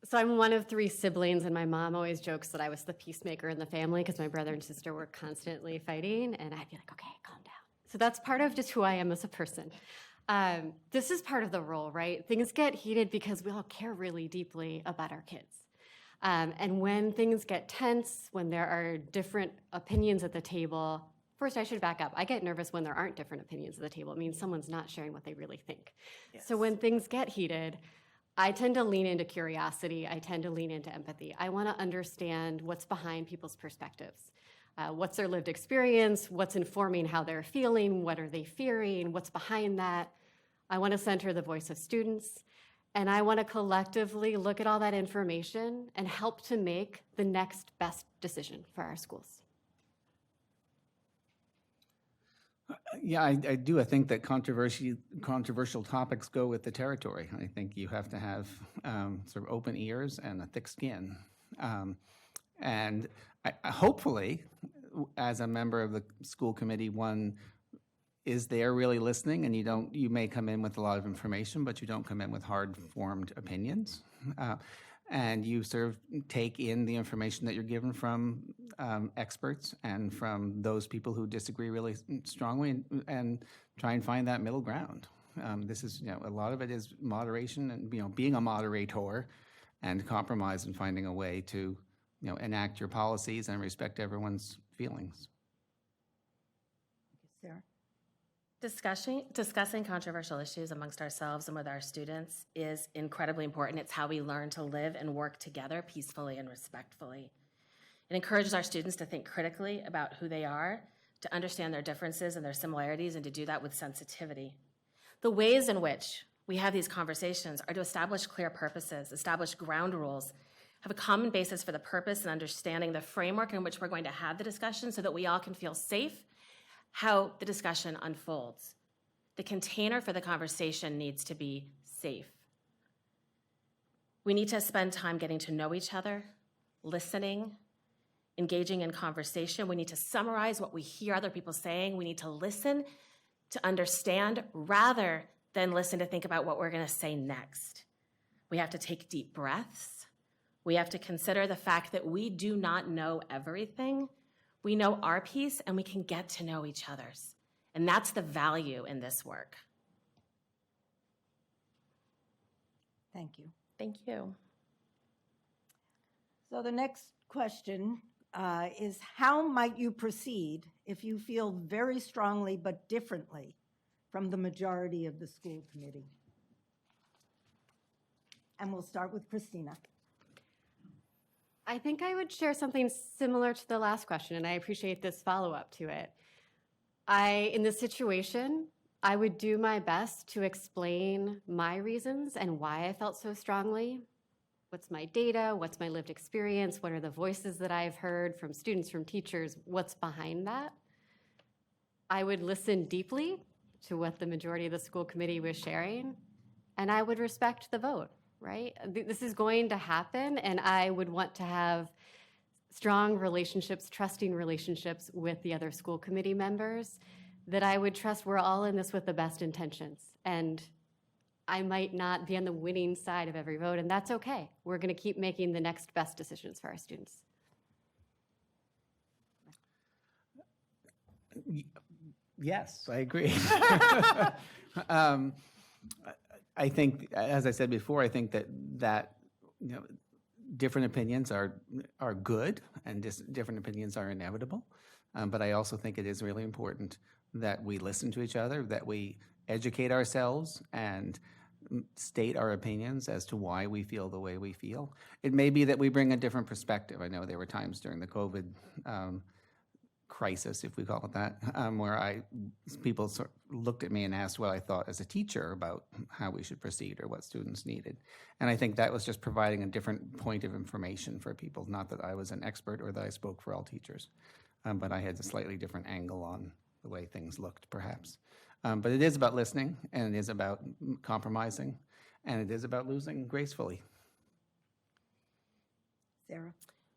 So I'm one of 3 siblings, and my mom always jokes that I was the peacemaker in the family because my brother and sister were constantly fighting, and I'd be like, okay, calm down. So that's part of just who I am as a person. This is part of the role, right? Things get heated because we all care really deeply about our kids. And when things get tense, when there are different opinions at the table, first I should back up. I get nervous when there aren't different opinions at the table. It means someone's not sharing what they really think. Yes. So when things get heated, I tend to lean into curiosity. I tend to lean into empathy. I want to understand what's behind people's perspectives. What's their lived experience? What's informing how they're feeling? What are they fearing? What's behind that? I want to center the voice of students. And I want to collectively look at all that information and help to make the next best decision for our schools. Yeah, I do. I think that controversial topics go with the territory. I think you have to have sort of open ears and a thick skin. And hopefully, as a member of the school committee, one is there really listening, and you may come in with a lot of information, but you don't come in with hard-formed opinions. And you sort of take in the information that you're given from experts and from those people who disagree really strongly, and try and find that middle ground. This is, a lot of it is moderation and, being a moderator and compromise and finding a way to, enact your policies and respect everyone's feelings. Sarah? Discussing controversial issues amongst ourselves and with our students is incredibly important. It's how we learn to live and work together peacefully and respectfully. It encourages our students to think critically about who they are, to understand their differences and their similarities, and to do that with sensitivity. The ways in which we have these conversations are to establish clear purposes, establish ground rules, have a common basis for the purpose and understanding the framework in which we're going to have the discussion so that we all can feel safe how the discussion unfolds. The container for the conversation needs to be safe. We need to spend time getting to know each other, listening, engaging in conversation. We need to summarize what we hear other people saying. We need to listen to understand rather than listen to think about what we're going to say next. We have to take deep breaths. We have to consider the fact that we do not know everything. We know our piece, and we can get to know each other's. And that's the value in this work. Thank you. Thank you. So the next question is, how might you proceed if you feel very strongly but differently from the majority of the school committee? And we'll start with Christina. I think I would share something similar to the last question, and I appreciate this follow-up to it. In this situation, I would do my best to explain my reasons and why I felt so strongly. What's my data? What's my lived experience? What are the voices that I've heard from students, from teachers? What's behind that? I would listen deeply to what the majority of the school committee was sharing, and I would respect the vote. Right? This is going to happen, and I would want to have strong relationships, trusting relationships with the other school committee members that I would trust we're all in this with the best intentions. And I might not be on the winning side of every vote, and that's okay. We're going to keep making the next best decisions for our students. Yes, I agree. I think, as I said before, I think that different opinions are good, and different opinions are inevitable. But I also think it is really important that we listen to each other, that we educate ourselves and state our opinions as to why we feel the way we feel. It may be that we bring a different perspective. I know there were times during the COVID crisis, if we call it that, where people sort of looked at me and asked what I thought as a teacher about how we should proceed or what students needed. And I think that was just providing a different point of information for people, not that I was an expert or that I spoke for all teachers, but I had a slightly different angle on the way things looked, perhaps. But it is about listening, and it is about compromising, and it is about losing gracefully. Sarah?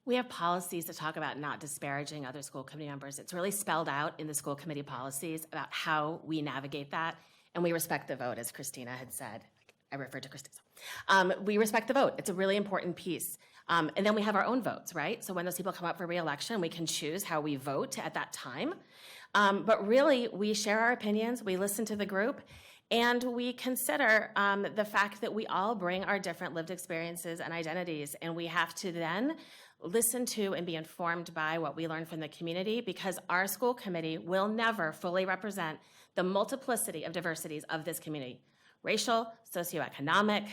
We have policies that talk about not disparaging other school committee members. It's really spelled out in the school committee policies about how we navigate that, and we respect the vote, as Christina had said. I referred to Christina. We respect the vote. It's a really important piece. And then we have our own votes, right? So when those people come up for re-election, we can choose how we vote at that time. But really, we share our opinions, we listen to the group, and we consider the fact that we all bring our different lived experiences and identities, and we have to then listen to and be informed by what we learn from the community, because our school committee will never fully represent the multiplicity of diversities of this community. Racial, socioeconomic,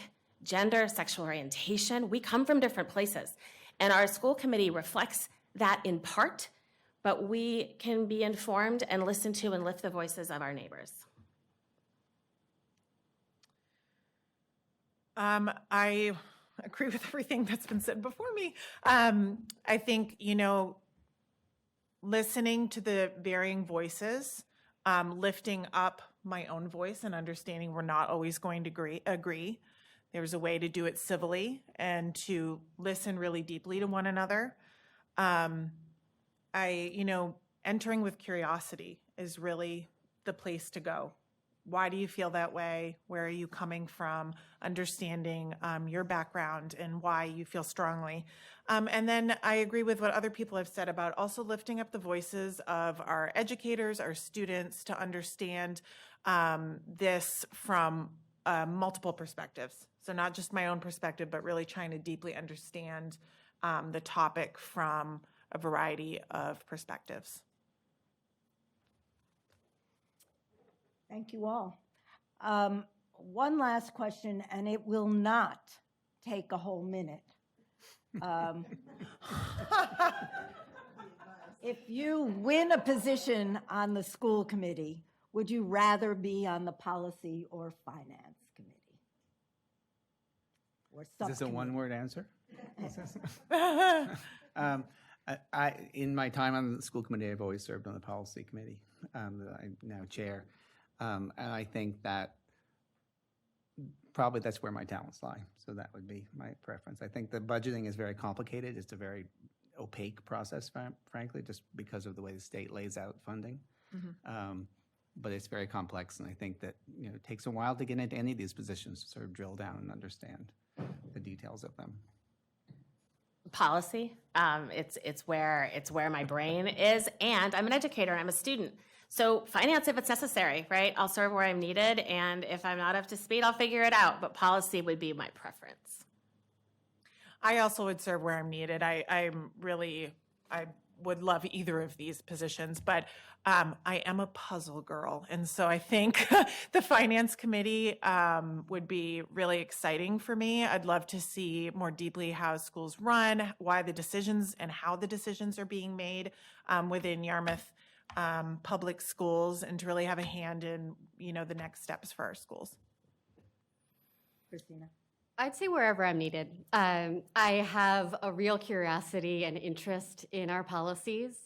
gender, sexual orientation, we come from different places. And our school committee reflects that in part, but we can be informed and listen to and lift the voices of our neighbors. I agree with everything that's been said before me. I think, listening to the varying voices, lifting up my own voice and understanding we're not always going to agree. There's a way to do it civilly and to listen really deeply to one another. Entering with curiosity is really the place to go. Why do you feel that way? Where are you coming from? Understanding your background and why you feel strongly. And then I agree with what other people have said about also lifting up the voices of our educators, our students, to understand this from multiple perspectives. So not just my own perspective, but really trying to deeply understand the topic from a variety of perspectives. Thank you all. One last question, and it will not take a whole minute. If you win a position on the school committee, would you rather be on the policy or finance committee? Or Is this a subcommittee? one-word answer? In my time on the school committee, I've always served on the policy committee that I now chair. And I think that probably that's where my talents lie. So that would be my preference. I think the budgeting is very complicated. It's a very opaque process, frankly, just because of the way the state lays out funding. But it's very complex, and I think that it takes a while to get into any of these positions to sort of drill down and understand the details of them. Policy, it's where my brain is, and I'm an educator and I'm a student. So finance, if it's necessary, right? I'll serve where I'm needed, and if I'm not up to speed, I'll figure it out. But policy would be my preference. I also would serve where I'm needed. I would love either of these positions, but I am a puzzle girl. And so I think the finance committee would be really exciting for me. I'd love to see more deeply how schools run, why the decisions and how the decisions are being made within Yarmouth public schools, and to really have a hand in, the next steps for our schools. Christina? I'd say wherever I'm needed. I have a real curiosity and interest in our policies,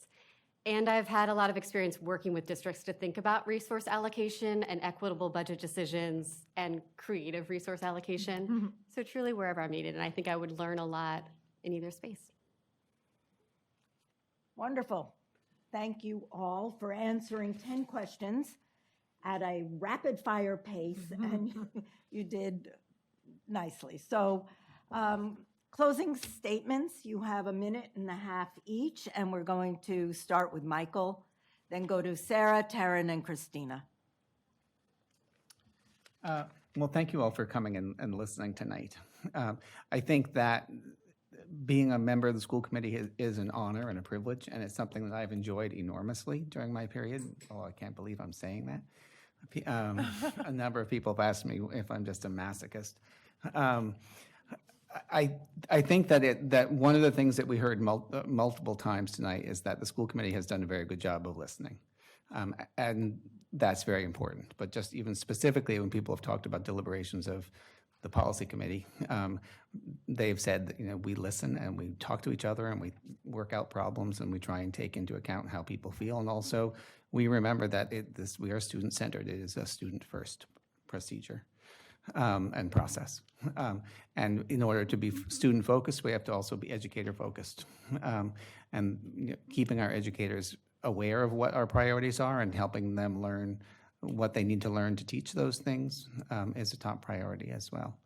and I've had a lot of experience working with districts to think about resource allocation and equitable budget decisions and creative resource allocation. So truly wherever I'm needed, and I think I would learn a lot in either space. Wonderful. Thank you all for answering 10 questions at a rapid-fire pace, and you did nicely. So closing statements, you have a minute and a half each, and we're going to start with Michael, then go to Sarah, Taryn, and Christina. Well, thank you all for coming and listening tonight. I think that being a member of the school committee is an honor and a privilege, and it's something that I've enjoyed enormously during my period. Oh, I can't believe I'm saying that. A number of people have asked me if I'm just a masochist. I think that one of the things that we heard multiple times tonight is that the school committee has done a very good job of listening, and that's very important. But just even specifically when people have talked about deliberations of the policy committee, they've said that, we listen and we talk to each other and we work out problems and we try and take into account how people feel. And also we remember that we are student-centered. It is a student-first procedure and process. And in order to be student-focused, we have to also be educator-focused. And keeping our educators aware of what our priorities are and helping them learn what they need to learn to teach those things is a top priority as well.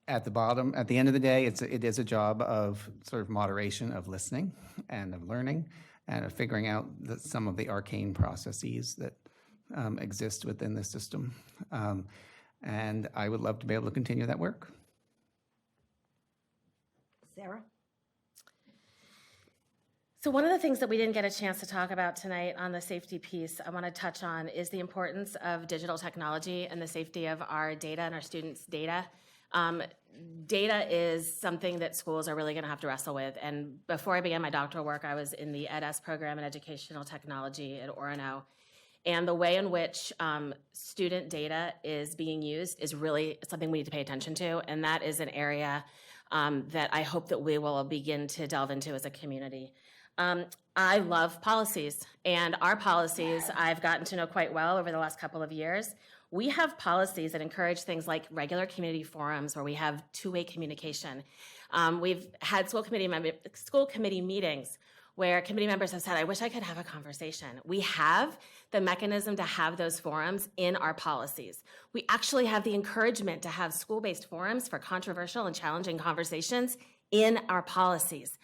At the end of the day, it is a job of sort of moderation, of listening and of learning and of figuring out some of the arcane processes that exist within the system. And I would love to be able to continue that work. Sarah? So one of the things that we didn't get a chance to talk about tonight on the safety piece I want to touch on is the importance of digital technology and the safety of our data and our students' data. Data is something that schools are really going to have to wrestle with. And before I began my doctoral work, I was in the EdS program in educational technology at Orono. And the way in which student data is being used is really something we need to pay attention to. And that is an area that I hope that we will begin to delve into as a community. I love policies, and our policies I've gotten to know quite well over the last couple of years. We have policies that encourage things like regular community forums where we have two-way communication. We've had school committee meetings where committee members have said, I wish I could have a conversation. We have the mechanism to have those forums in our policies. We actually have the encouragement to have school-based forums for controversial and challenging conversations in our policies.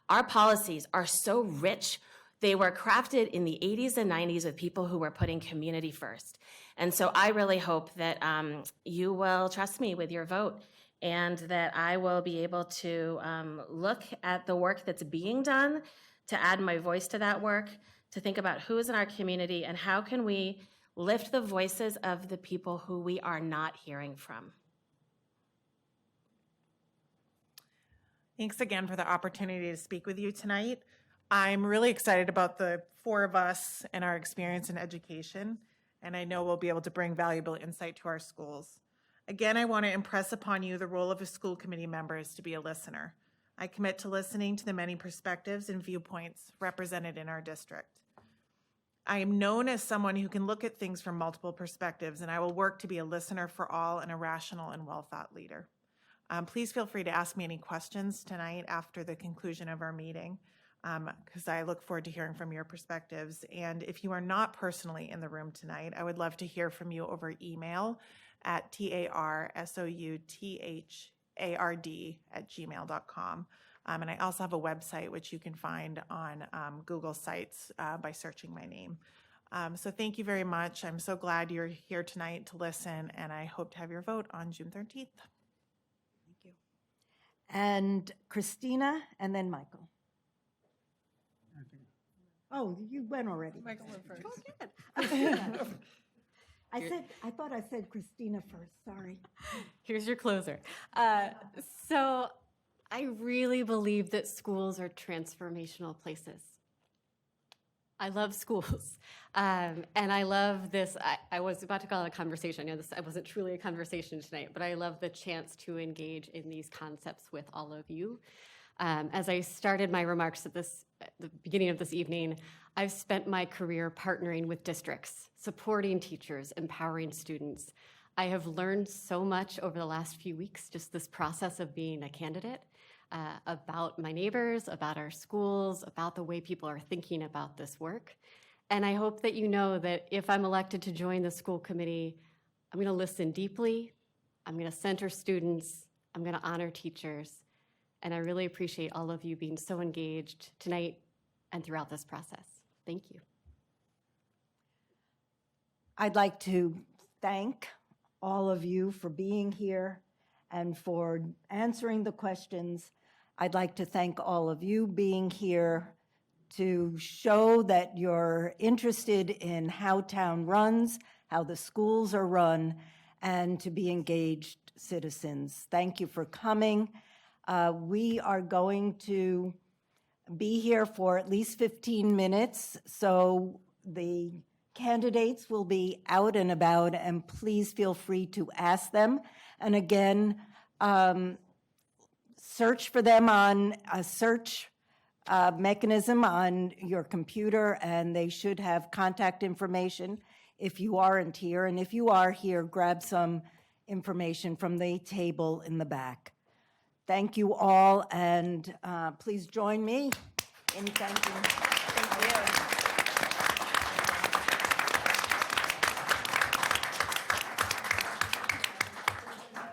Our policies are so rich. They were crafted in the 80s and 90s with people who were putting community first. And so I really hope that you will trust me with your vote and that I will be able to look at the work that's being done, to add my voice to that work, to think about who is in our community and how can we lift the voices of the people who we are not hearing from. Thanks again for the opportunity to speak with you tonight. I'm really excited about the four of us and our experience in education, and I know we'll be able to bring valuable insight to our schools. Again, I want to impress upon you the role of a school committee member is to be a listener. I commit to listening to the many perspectives and viewpoints represented in our district. I am known as someone who can look at things from multiple perspectives, and I will work to be a listener for all and a rational and well-thought leader. Please feel free to ask me any questions tonight after the conclusion of our meeting, because I look forward to hearing from your perspectives. And if you are not personally in the room tonight, I would love to hear from you over email at tarsoutard@gmail.com. And I also have a website which you can find on Google Sites by searching my name. So thank you very much. I'm so glad you're here tonight to listen, and I hope to have your vote on June 13th. And Christina, and then Michael. Oh, you went already. Michael went first. Oh, good. I thought I said Christina first, sorry. Here's your closer. So I really believe that schools are transformational places. I love schools. And I love this. I was about to call it a conversation. I know this, I wasn't truly a conversation tonight, but I love the chance to engage in these concepts with all of you. As I started my remarks at the beginning of this evening, I've spent my career partnering with districts, supporting teachers, empowering students. I have learned so much over the last few weeks, just this process of being a candidate, about my neighbors, about our schools, about the way people are thinking about this work. And I hope that you know that if I'm elected to join the school committee, I'm going to listen deeply, I'm going to center students, I'm going to honor teachers, and I really appreciate all of you being so engaged tonight and throughout this process. Thank you. I'd like to thank all of you for being here and for answering the questions. I'd like to thank all of you being here to show that you're interested in how town runs, how the schools are run, and to be engaged citizens. Thank you for coming. We are going to be here for at least 15 minutes, so the candidates will be out and about, and please feel free to ask them. And again, search for them on a search mechanism on your computer, and they should have contact information if you aren't here. And if you are here, grab some information from the table in the back. Thank you all, and please join me in thanking.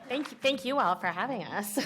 Thank you. Thank you all for having us.